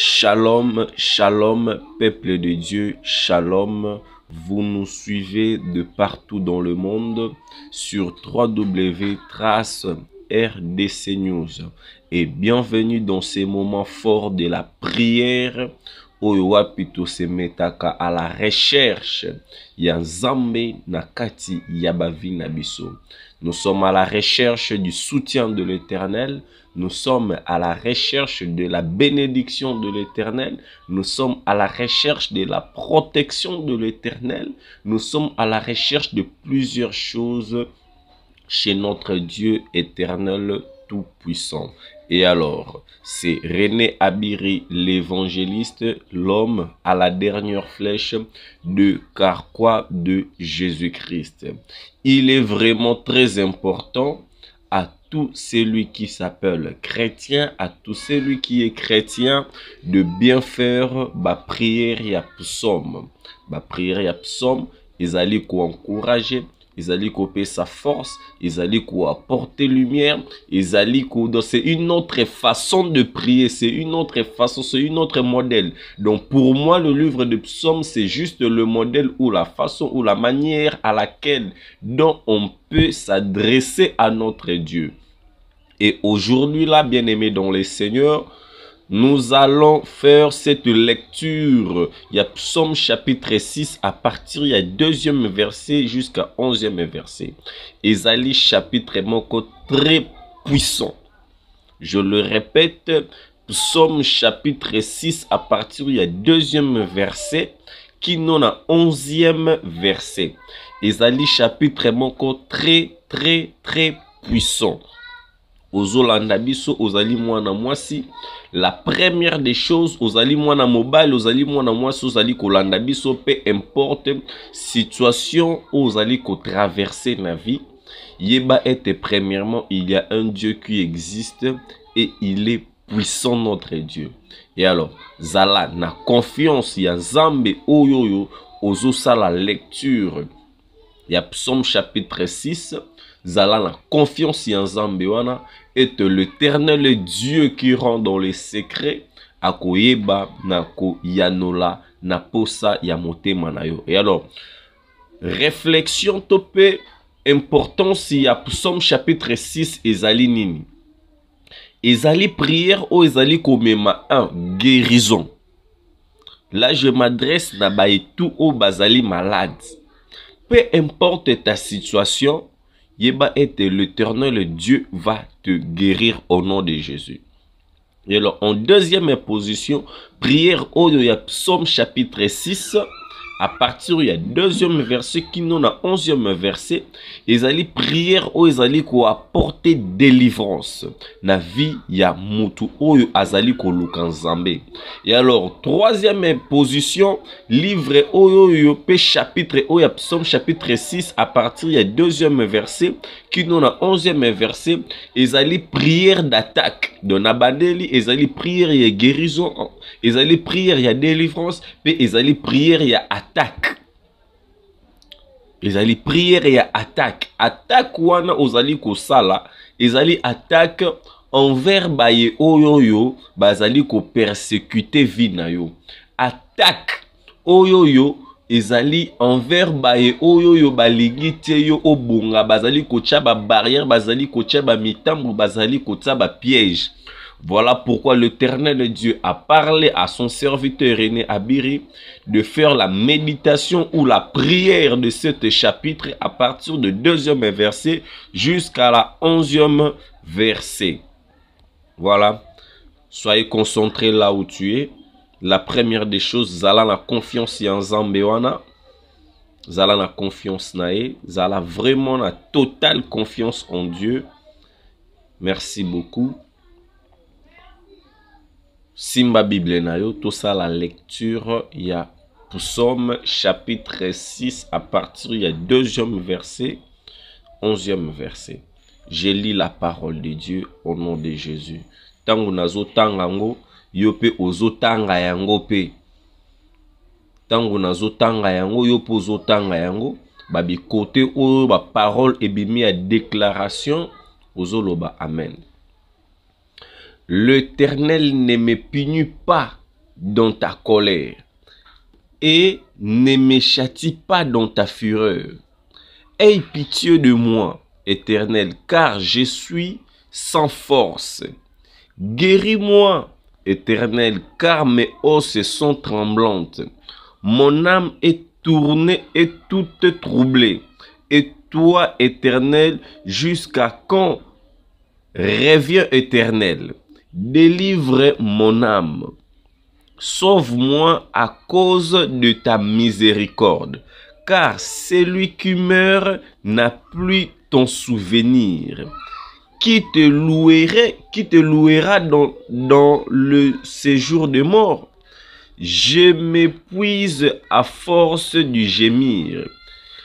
Shalom, shalom, peuple de Dieu, shalom. Vous nous suivez de partout dans le monde sur www.trace-RDC News. Et bienvenue dans ces moments forts de la prière. Oyowapito se metaka à la recherche ya Nzambe na kati ya bavi na biso. Nous sommes à la recherche du soutien de l'Éternel. Nous sommes à la recherche de la bénédiction de l'Éternel. Nous sommes à la recherche de la protection de l'Éternel. Nous sommes à la recherche de plusieurs choses chez notre Dieu éternel tout-puissant. Et alors, c'est René Abiri, l'évangéliste, l'homme à la dernière flèche de Carquois de Jésus-Christ. Il est vraiment très important à tout celui qui s'appelle chrétien, à tout celui qui est chrétien, de bien faire ma prière et psaume. Ma prière et psaume, ils allaient encourager. Ils allaient couper sa force, ils allaient apporter lumière, ils allaient c'est une autre façon de prier, c'est une autre façon, c'est une autre modèle. Donc pour moi, le livre de psaumes, c'est juste le modèle ou la façon ou la manière à laquelle dont on peut s'adresser à notre Dieu. Et aujourd'hui là, bien aimé dans le Seigneur, nous allons faire cette lecture. Il y a Psaume chapitre 6 à partir du 2e verset jusqu'à 11e verset. Ezali chapitre moko très puissant. Je le répète, Psaume chapitre 6 à partir du 2e verset qui non a 11e verset. Ezali chapitre moko très puissant. Ozolanda biso ozali mwana mwasi. La première des choses, ozali mwana mobile, ozali mwana mwasi, ozali kolanda biso, peu importe situation ozali ko traverser na vie. Yeba ete premièrement, il y a un Dieu qui existe et il est puissant notre Dieu. Et alors, zala na confiance ya Nzambe oyoyo ozo sala lecture. Il y a Psaume chapitre 6. Zala la confiance en Nzambe wana est l'Éternel Dieu qui rend dans les secrets akoyeba nako yanola na posa ya motema na yo. Et alors réflexion topé importance ya Psaume chapitre 6 ezali nini? Ezali prière ou ezali komema un guérison. Là je m'adresse na baetu o bazali malade. Peu importe ta situation, Yeba était l'Éternel Dieu va te guérir au nom de Jésus. Et alors, en deuxième position, prière au Psaume chapitre 6, à partir du 2e verset, qui nous a 11e verset, ils allaient prière ou ils allaient apporter délivrance. Na vie ya mutu oyo azali ko lukanzambe. Et alors, troisième position, livre oyo pe chapitre oyo Psaume chapitre 6 à partir du 2e verset, qui nous a 11e verset, ils allaient prière d'attaque. De nabandeli, ils allaient prière ya guérison, ils allaient prière ya délivrance, puis ils allaient prière ya attaque. Ils allaient prière ya attaque. Attaque wana ozali ko sala, ils allaient attaque envers baye oyoyo, bazali ko persécuter vie na yo. Attaque oyoyo ezali envers baye oyoyo baligite yo obunga, bazali ko tia ba barrière, bazali ko tia ba mitambo, bazali ko tia ba piège. Voilà pourquoi l'Éternel Dieu a parlé à son serviteur René Abiri de faire la méditation ou la prière de ce chapitre à partir du 2e verset jusqu'à la 11e verset. Voilà. Soyez concentrés là où tu es. La première des choses, zala la confiance en Zambewana. Zala la confiance nae. Zala vraiment la totale confiance en Dieu. Merci beaucoup. Simba Bible nayo, tout ça la lecture, il y a Psaume chapitre 6 à partir du 2e verset, 11e verset. Je lis la parole de Dieu au nom de Jésus. Tango nazo tangango, yope ozo tanga yango pe. Tango nazo tanga yango, yope ozo tanga yango, babi côté ou ba parole ebimi à déclaration, ozo loba amen. L'Éternel ne me punit pas dans ta colère et ne me châtie pas dans ta fureur. Aie pitié de moi, Éternel, car je suis sans force. Guéris-moi, Éternel, car mes os sont tremblantes. Mon âme est tournée et toute troublée. Et toi, Éternel, jusqu'à quand? Reviens, Éternel, délivre mon âme. Sauve-moi à cause de ta miséricorde, car celui qui meurt n'a plus ton souvenir. Qui te louera dans le séjour de mort? Je m'épuise à force du gémir.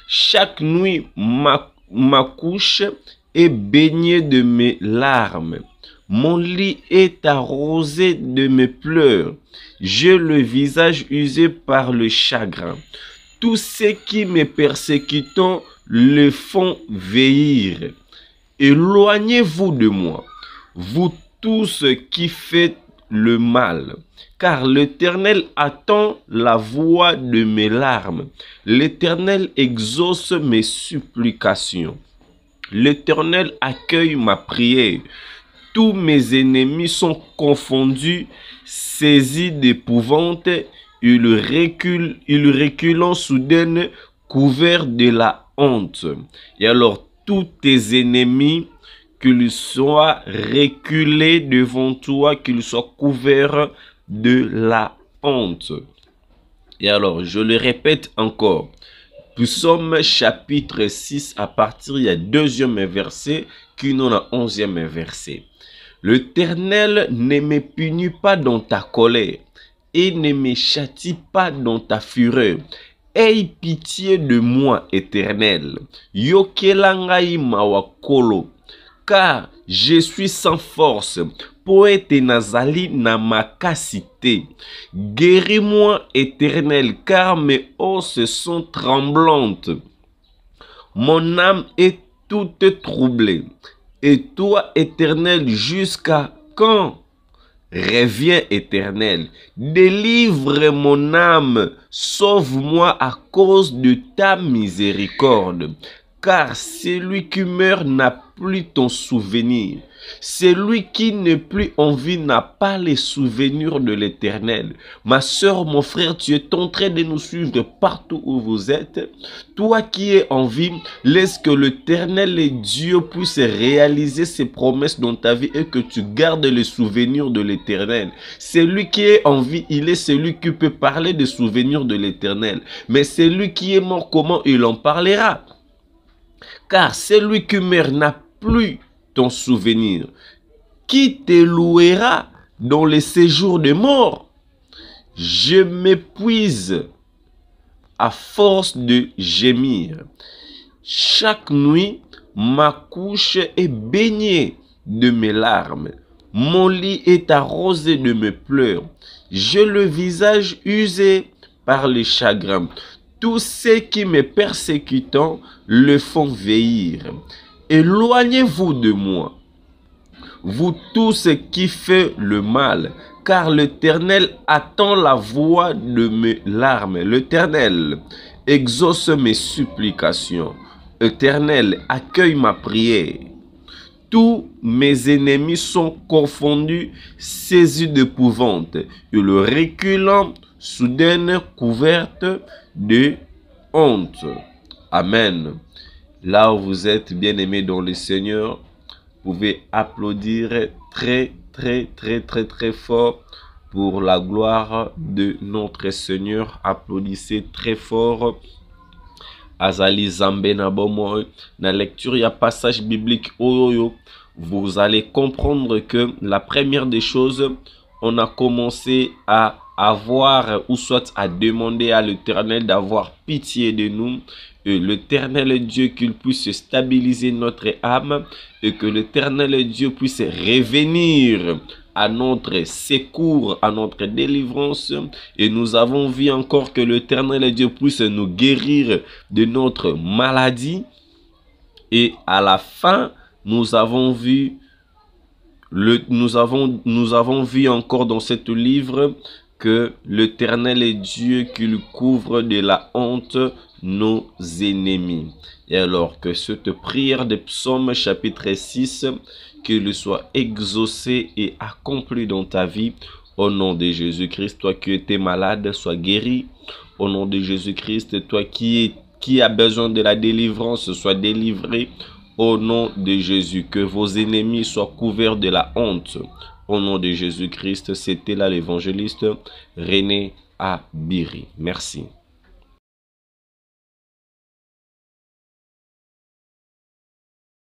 Chaque nuit, ma couche est baignée de mes larmes. Mon lit est arrosé de mes pleurs. J'ai le visage usé par le chagrin. Tous ceux qui me persécutent le font vieillir. Éloignez-vous de moi, vous tous qui faites le mal, car l'Éternel attend la voix de mes larmes. L'Éternel exauce mes supplications. L'Éternel accueille ma prière. Tous mes ennemis sont confondus, saisis d'épouvante. Ils reculent en soudain, couverts de la honte. Et alors, tous tes ennemis, qu'ils soient reculés devant toi, qu'ils soient couverts de la honte. Et alors, je le répète encore. Psaume chapitre 6, à partir du 2e verset, qui nous a 11e verset. L'Éternel ne me punit pas dans ta colère et ne me châtie pas dans ta fureur. Aie pitié de moi, Éternel. Yokela ngai mawakolo, car je suis sans force. Poète nazali na makasité. Guéris-moi, Éternel, car mes os sont tremblantes. Mon âme est toute troublée. Et toi, Éternel, jusqu'à quand? Reviens, Éternel, délivre mon âme, sauve-moi à cause de ta miséricorde. Car celui qui meurt n'a plus ton souvenir. Celui qui n'est plus en vie n'a pas les souvenirs de l'Éternel. Ma soeur, mon frère, tu es en train de nous suivre partout où vous êtes. Toi qui es en vie, laisse que l'Éternel et Dieu puisse réaliser ses promesses dans ta vie et que tu gardes les souvenirs de l'Éternel. Celui qui est en vie, il est celui qui peut parler des souvenirs de l'Éternel. Mais celui qui est mort, comment il en parlera? Car celui qui meurt n'a plus ton souvenir. Qui te louera dans les séjours de mort? Je m'épuise à force de gémir. Chaque nuit, ma couche est baignée de mes larmes. Mon lit est arrosé de mes pleurs. J'ai le visage usé par le chagrin. Tous ceux qui me persécutent le font vieillir. Éloignez-vous de moi, vous tous qui faites le mal, car l'Éternel attend la voix de mes larmes. L'Éternel exauce mes supplications. L'Éternel accueille ma prière. Tous mes ennemis sont confondus, saisis d'épouvante. Et le reculant, soudain couverte de honte. Amen. Là où vous êtes bien-aimés dans le Seigneur, vous pouvez applaudir très fort pour la gloire de notre Seigneur. Applaudissez très fort. Azali Zambe na bomo. Dans la lecture, il y a passage biblique. Vous allez comprendre que la première des choses, on a commencé à avoir ou soit à demander à l'Éternel d'avoir pitié de nous. Et l'Éternel Dieu qu'il puisse stabiliser notre âme et que l'Éternel Dieu puisse revenir à notre secours, à notre délivrance. Et nous avons vu encore que l'Éternel Dieu puisse nous guérir de notre maladie. Et à la fin, nous avons vu encore dans ce livre que l'Éternel est Dieu, qu'il couvre de la honte nos ennemis. Et alors que cette prière de Psaume chapitre 6, qu'il soit exaucé et accompli dans ta vie, au nom de Jésus-Christ. Toi qui étais malade, sois guéri. Au nom de Jésus-Christ, toi qui a besoin de la délivrance, sois délivré. Au nom de Jésus, que vos ennemis soient couverts de la honte. Au nom de Jésus-Christ, c'était là l'évangéliste René Abiri. Merci.